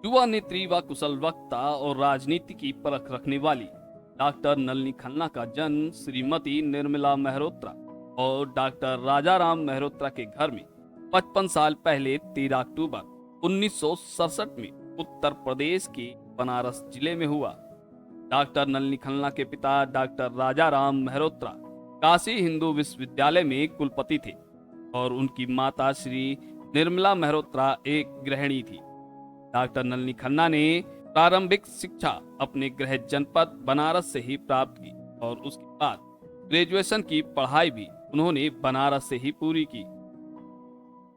युवा नेत्री व कुशल वक्ता और राजनीति की परख रखने वाली डॉक्टर नलिनी खन्ना का जन्म श्रीमती निर्मला मेहरोत्रा और डॉक्टर राजाराम मेहरोत्रा के घर में 55 साल पहले 13 अक्टूबर 1967 में उत्तर प्रदेश के बनारस जिले में हुआ। डॉक्टर नलिनी खन्ना के पिता डॉक्टर राजाराम मेहरोत्रा काशी हिंदू विश्वविद्यालय में कुलपति थे और उनकी माता श्री निर्मला मेहरोत्रा एक गृहिणी थी। डॉक्टर नलिनी खन्ना ने प्रारंभिक शिक्षा अपने गृह जनपद बनारस से ही प्राप्त की और उसके बाद ग्रेजुएशन की पढ़ाई भी उन्होंने बनारस से ही पूरी की।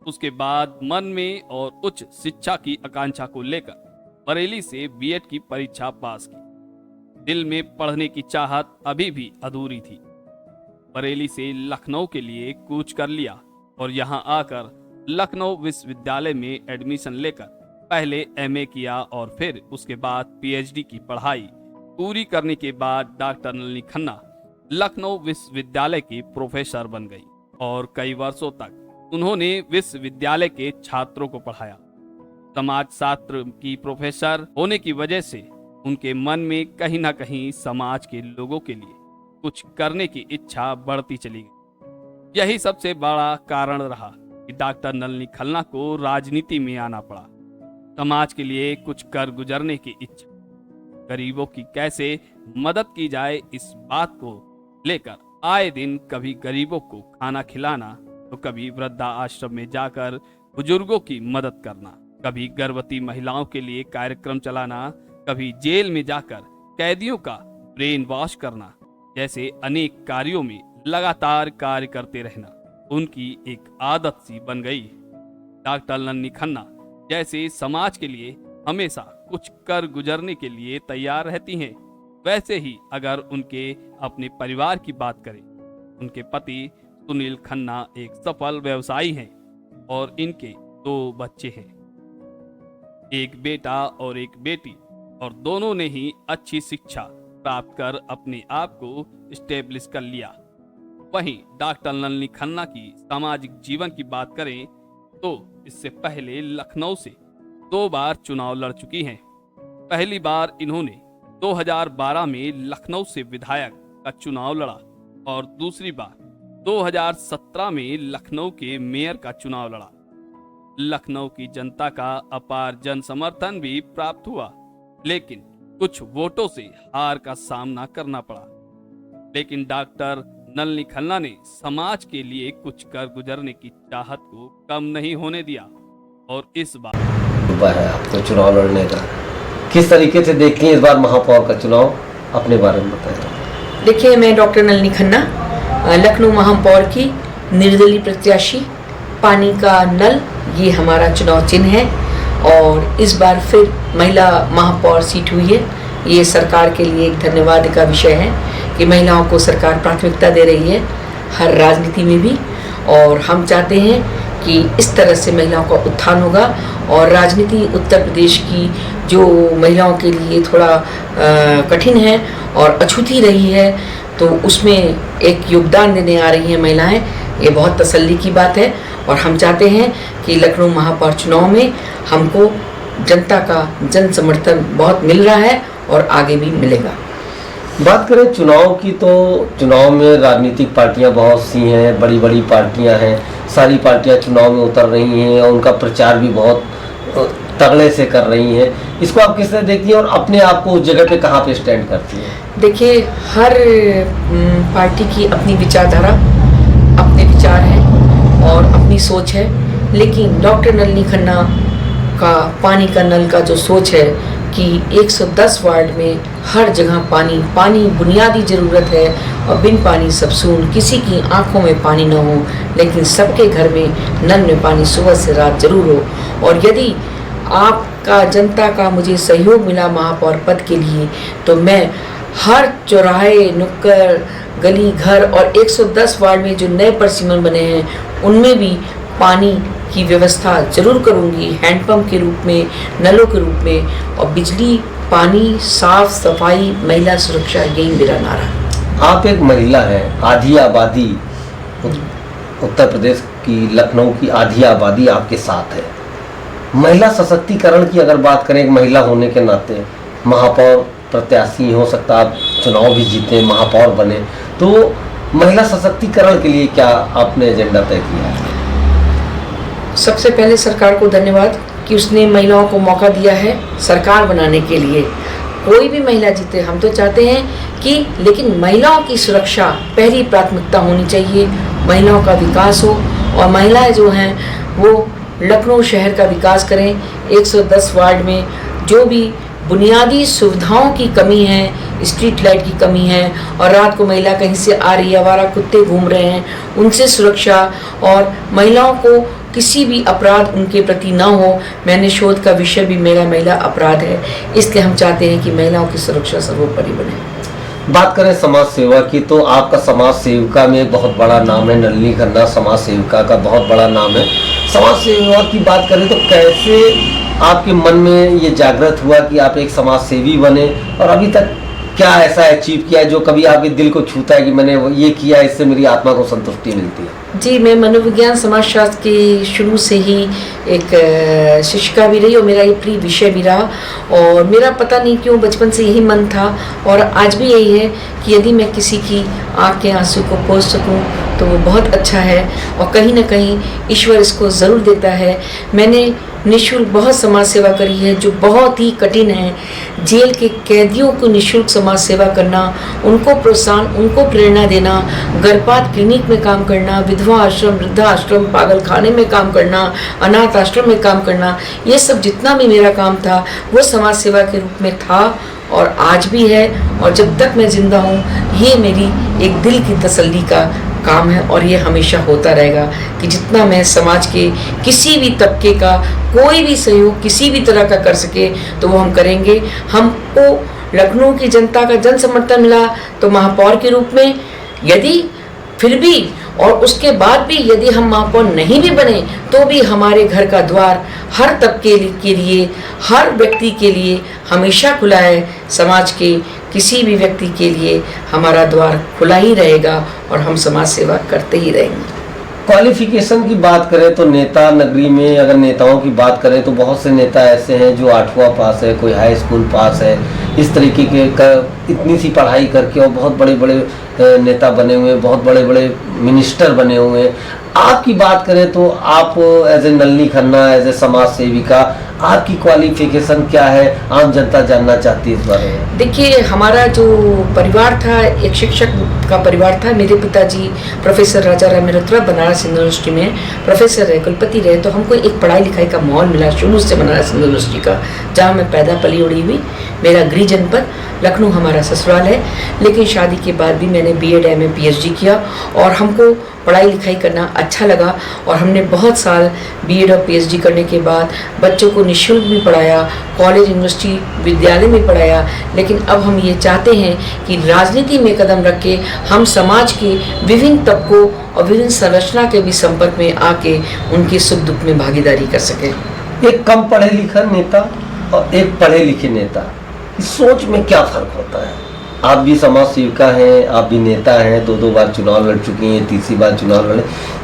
उसके बाद मन में और उच्च शिक्षा की आकांक्षा को लेकर बरेली से बीएड की परीक्षा पास की। दिल में पढ़ने की चाहत अभी भी अधूरी थी। बरेली से लखनऊ के लिए कूच कर लिया और यहां आकर लखनऊ विश्वविद्यालय में एडमिशन लेकर पहले एमए किया और फिर उसके बाद पीएचडी की पढ़ाई पूरी करने के बाद डॉक्टर नलिनी खन्ना लखनऊ विश्वविद्यालय की प्रोफेसर बन गई और कई वर्षों तक उन्होंने विश्वविद्यालय के छात्रों को पढ़ाया। समाज शास्त्र की प्रोफेसर होने की वजह से उनके मन में कहीं ना कहीं समाज के लोगों के लिए कुछ करने की इच्छा बढ़ती चली गई। यही सबसे बड़ा कारण रहा कि डॉक्टर नलिनी खन्ना को राजनीति में आना पड़ा। समाज के लिए कुछ कर गुजरने की इच्छा, गरीबों की कैसे मदद की जाए इस बात को लेकर आए दिन कभी गरीबों को खाना खिलाना तो कभी वृद्धा आश्रम में जाकर बुजुर्गों की मदद करना, कभी गर्भवती महिलाओं के लिए कार्यक्रम चलाना, कभी जेल में जाकर कैदियों का ब्रेन वॉश करना, जैसे अनेक कार्यों में लगातार कार्य करते रहना उनकी एक आदत सी बन गई। डॉक्टर नलिनी खन्ना जैसे समाज के लिए हमेशा कुछ कर गुजरने के लिए तैयार रहती हैं, वैसे ही अगर उनके अपने परिवार की बात करें, उनके पति सुनील खन्ना एक सफल व्यवसायी हैं और इनके 2 बच्चे हैं, एक बेटा और एक बेटी, और दोनों ने ही अच्छी शिक्षा प्राप्त कर अपने आप को स्टेब्लिश कर लिया। वहीं डॉक्टर नलिनी खन्ना की सामाजिक जीवन की बात करें तो इससे पहले लखनऊ से 2 बार चुनाव लड़ चुकी हैं। पहली बार इन्होंने 2012 में लखनऊ से विधायक का चुनाव लड़ा और दूसरी बार 2017 में लखनऊ के मेयर का चुनाव लड़ा। लखनऊ की जनता का अपार जन समर्थन भी प्राप्त हुआ, लेकिन कुछ वोटों से हार का सामना करना पड़ा। लेकिन डॉक्टर नलिनी खन्ना ने समाज के लिए कुछ कर गुजरने की चाहत को कम नहीं होने दिया और इस बार है आपको चुनाव लड़ने का। किस तरीके से देखती हैं इस बार महापौर का चुनाव, अपने बारे में बताएं। देखिए, मैं डॉक्टर नलिनी खन्ना लखनऊ महापौर की निर्दलीय प्रत्याशी, पानी का नल ये हमारा चुनाव चिन्ह है और इस बार फिर महिला महापौर सीट हुई है। ये सरकार के लिए एक धन्यवाद का विषय है कि महिलाओं को सरकार प्राथमिकता दे रही है हर राजनीति में भी, और हम चाहते हैं कि इस तरह से महिलाओं का उत्थान होगा और राजनीति उत्तर प्रदेश की जो महिलाओं के लिए थोड़ा कठिन है और अछूती रही है, तो उसमें एक योगदान देने आ रही हैं महिलाएं। ये बहुत तसल्ली की बात है और हम चाहते हैं कि लखनऊ महापौर चुनाव में हमको जनता का जन समर्थन बहुत मिल रहा है और आगे भी मिलेगा। बात करें चुनाव की तो चुनाव में राजनीतिक पार्टियां बहुत सी हैं, बड़ी बड़ी पार्टियां हैं, सारी पार्टियां चुनाव में उतर रही हैं और उनका प्रचार भी बहुत तगड़े से कर रही हैं। इसको आप किस तरह देखती हैं और अपने आप को उस जगह पे कहाँ पे स्टैंड करती हैं? देखिए, हर पार्टी की अपनी विचारधारा, अपने विचार हैं और अपनी सोच है, लेकिन डॉक्टर नलिनी खन्ना का पानी का नल का जो सोच है कि 110 वार्ड में हर जगह पानी बुनियादी ज़रूरत है और बिन पानी सब सून, किसी की आंखों में पानी न हो लेकिन सबके घर में नल में पानी सुबह से रात जरूर हो। और यदि आपका जनता का मुझे सहयोग मिला महापौर पद के लिए तो मैं हर चौराहे, नुक्कड़, गली, घर और 110 वार्ड में जो नए परिसीमन बने हैं उनमें भी पानी की व्यवस्था जरूर करूंगी, हैंडपंप के रूप में, नलों के रूप में, और बिजली, पानी, साफ सफाई, महिला सुरक्षा, यही मेरा नारा। आप एक महिला हैं, आधी आबादी उत्तर प्रदेश की, लखनऊ की आधी आबादी आपके साथ है। महिला सशक्तिकरण की अगर बात करें, एक महिला होने के नाते महापौर प्रत्याशी हो सकता है, आप चुनाव भी जीते, महापौर बने, तो महिला सशक्तिकरण के लिए क्या आपने एजेंडा तय किया है? सबसे पहले सरकार को धन्यवाद कि उसने महिलाओं को मौका दिया है सरकार बनाने के लिए। कोई भी महिला जीते, हम तो चाहते हैं कि, लेकिन महिलाओं की सुरक्षा पहली प्राथमिकता होनी चाहिए, महिलाओं का विकास हो और महिलाएं जो हैं वो लखनऊ शहर का विकास करें। 110 वार्ड में जो भी बुनियादी सुविधाओं की कमी है, स्ट्रीट लाइट की कमी है और रात को महिला कहीं से आ रही है, आवारा कुत्ते घूम रहे हैं, उनसे सुरक्षा और महिलाओं को किसी भी अपराध उनके प्रति ना हो। मैंने शोध का विषय भी मेरा महिला अपराध है, इसलिए हम चाहते हैं कि महिलाओं की सुरक्षा सर्वोपरि बने। बात करें समाज सेवा की, तो आपका समाज सेविका में बहुत बड़ा नाम है, नलिनी खन्ना समाज सेविका का बहुत बड़ा नाम है। समाज सेवा की बात करें तो कैसे आपके मन में ये जागृत हुआ कि आप एक समाज सेवी बने, और अभी तक क्या ऐसा अचीव किया है जो कभी आपके दिल को छूता है कि मैंने ये किया, इससे मेरी आत्मा को संतुष्टि मिलती है? जी, मैं मनोविज्ञान समाजशास्त्र की शुरू से ही एक शिक्षिका भी रही और मेरा ये प्रिय विषय भी रहा, और मेरा पता नहीं क्यों बचपन से यही मन था और आज भी यही है कि यदि मैं किसी की आँख के आंसू को पोंछ सकूं तो वो बहुत अच्छा है, और कहीं ना कहीं ईश्वर इसको ज़रूर देता है। मैंने निःशुल्क बहुत समाज सेवा करी है जो बहुत ही कठिन है। जेल के कैदियों को निःशुल्क समाज सेवा करना, उनको प्रोत्साहन, उनको प्रेरणा देना, गर्भपात क्लिनिक में काम करना, विधवा आश्रम, वृद्धा आश्रम, पागल खाने में काम करना, अनाथ आश्रम में काम करना, ये सब जितना भी मेरा काम था वो समाज सेवा के रूप में था और आज भी है, और जब तक मैं जिंदा हूँ ये मेरी एक दिल की तसल्ली का काम है और ये हमेशा होता रहेगा कि जितना मैं समाज के किसी भी तबके का कोई भी सहयोग किसी भी तरह का कर सके तो वो हम करेंगे। हमको लखनऊ की जनता का जन समर्थन मिला तो महापौर के रूप में, यदि फिर भी और उसके बाद भी यदि हम महापौर नहीं भी बने तो भी हमारे घर का द्वार हर तबके के लिए, हर व्यक्ति के लिए हमेशा खुला है। समाज के किसी भी व्यक्ति के लिए हमारा द्वार खुला ही रहेगा और हम समाज सेवा करते ही रहेंगे। क्वालिफिकेशन की बात करें तो नेता नगरी में अगर नेताओं की बात करें तो बहुत से नेता ऐसे हैं जो 8वां पास है, कोई हाई स्कूल पास है, इस तरीके के इतनी सी पढ़ाई करके और बहुत बड़े बड़े नेता बने हुए हैं, बहुत बड़े बड़े मिनिस्टर बने हुए हैं। आपकी बात करें तो आप as a Nalini Khanna, as a समाज सेविका, आपकी क्वालिफिकेशन क्या है, आम जनता जानना चाहती है इस बारे में। देखिए, हमारा जो परिवार था एक शिक्षक का परिवार था। मेरे पिताजी प्रोफेसर राजा राम मेहरोत्रा बनारस हिंदू यूनिवर्सिटी में प्रोफेसर रहे, कुलपति रहे, तो हमको एक पढ़ाई लिखाई का माहौल मिला शुरू से बनारस हिंदू यूनिवर्सिटी का, जहाँ मैं पैदा पली उड़ी हुई। मेरा गृह जनपद लखनऊ हमारा ससुराल है, लेकिन शादी के बाद भी मैंने BEd MA PhD किया और हमको पढ़ाई लिखाई करना अच्छा लगा और हमने बहुत साल BEd और PhD करने के बाद बच्चों को निःशुल्क भी पढ़ाया, कॉलेज यूनिवर्सिटी विद्यालय में पढ़ाया। लेकिन अब हम ये चाहते हैं कि राजनीति में कदम रख के हम समाज के विभिन्न तबकों और विभिन्न संरचना के भी संपर्क में आके उनके सुख दुख में भागीदारी कर सकें। एक कम पढ़े लिखा नेता और एक पढ़े लिखे नेता, इस सोच में क्या फर्क होता है? आप भी समाज सेविका हैं, आप भी नेता हैं, 2 बार चुनाव लड़ चुकी हैं, 3री बार चुनाव लड़े,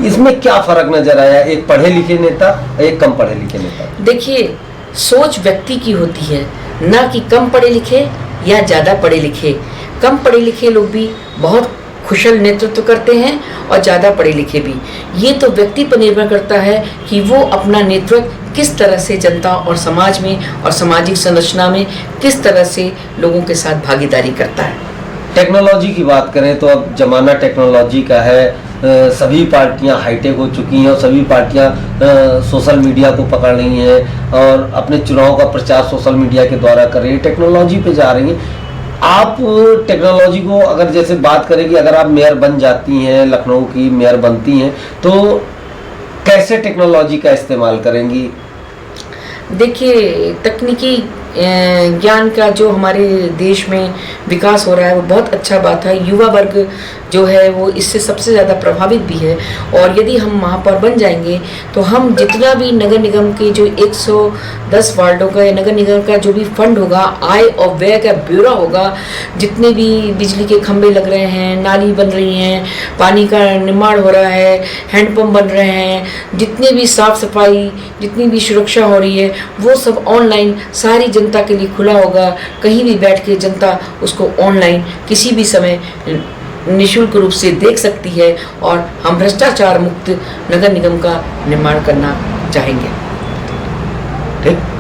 इसमें क्या फर्क नजर आया, एक पढ़े लिखे नेता और एक कम पढ़े लिखे नेता? देखिए, सोच व्यक्ति की होती है, ना कि कम पढ़े लिखे या ज़्यादा पढ़े लिखे। कम पढ़े लिखे लोग भी बहुत कुशल नेतृत्व करते हैं और ज़्यादा पढ़े लिखे भी। ये तो व्यक्ति पर निर्भर करता है कि वो अपना नेतृत्व किस तरह से जनता और समाज में और सामाजिक संरचना में किस तरह से लोगों के साथ भागीदारी करता है। टेक्नोलॉजी की बात करें तो अब जमाना टेक्नोलॉजी का है, सभी पार्टियां हाईटेक हो चुकी हैं और सभी पार्टियां सोशल मीडिया को पकड़ रही हैं और अपने चुनाव का प्रचार सोशल मीडिया के द्वारा कर रही हैं, टेक्नोलॉजी पे जा रही हैं। आप टेक्नोलॉजी को अगर जैसे बात करें कि अगर आप मेयर बन जाती हैं, लखनऊ की मेयर बनती हैं, तो कैसे टेक्नोलॉजी का इस्तेमाल करेंगी? देखिए, तकनीकी ज्ञान का जो हमारे देश में विकास हो रहा है वो बहुत अच्छा बात है। युवा वर्ग जो है वो इससे सबसे ज़्यादा प्रभावित भी है। और यदि हम महापौर बन जाएंगे तो हम जितना भी नगर निगम के जो 110 वार्डों का या नगर निगम का जो भी फंड होगा, आय और व्यय का ब्यौरा होगा, जितने भी बिजली के खंभे लग रहे हैं, नाली बन रही हैं, पानी का निर्माण हो रहा है, हैंडपम्प बन रहे हैं, जितने भी साफ सफाई, जितनी भी सुरक्षा हो रही है, वो सब ऑनलाइन सारी जनता के लिए खुला होगा। कहीं भी बैठ के जनता उसको ऑनलाइन किसी भी समय निःशुल्क रूप से देख सकती है। और हम भ्रष्टाचार मुक्त नगर निगम का निर्माण करना चाहेंगे। ठीक।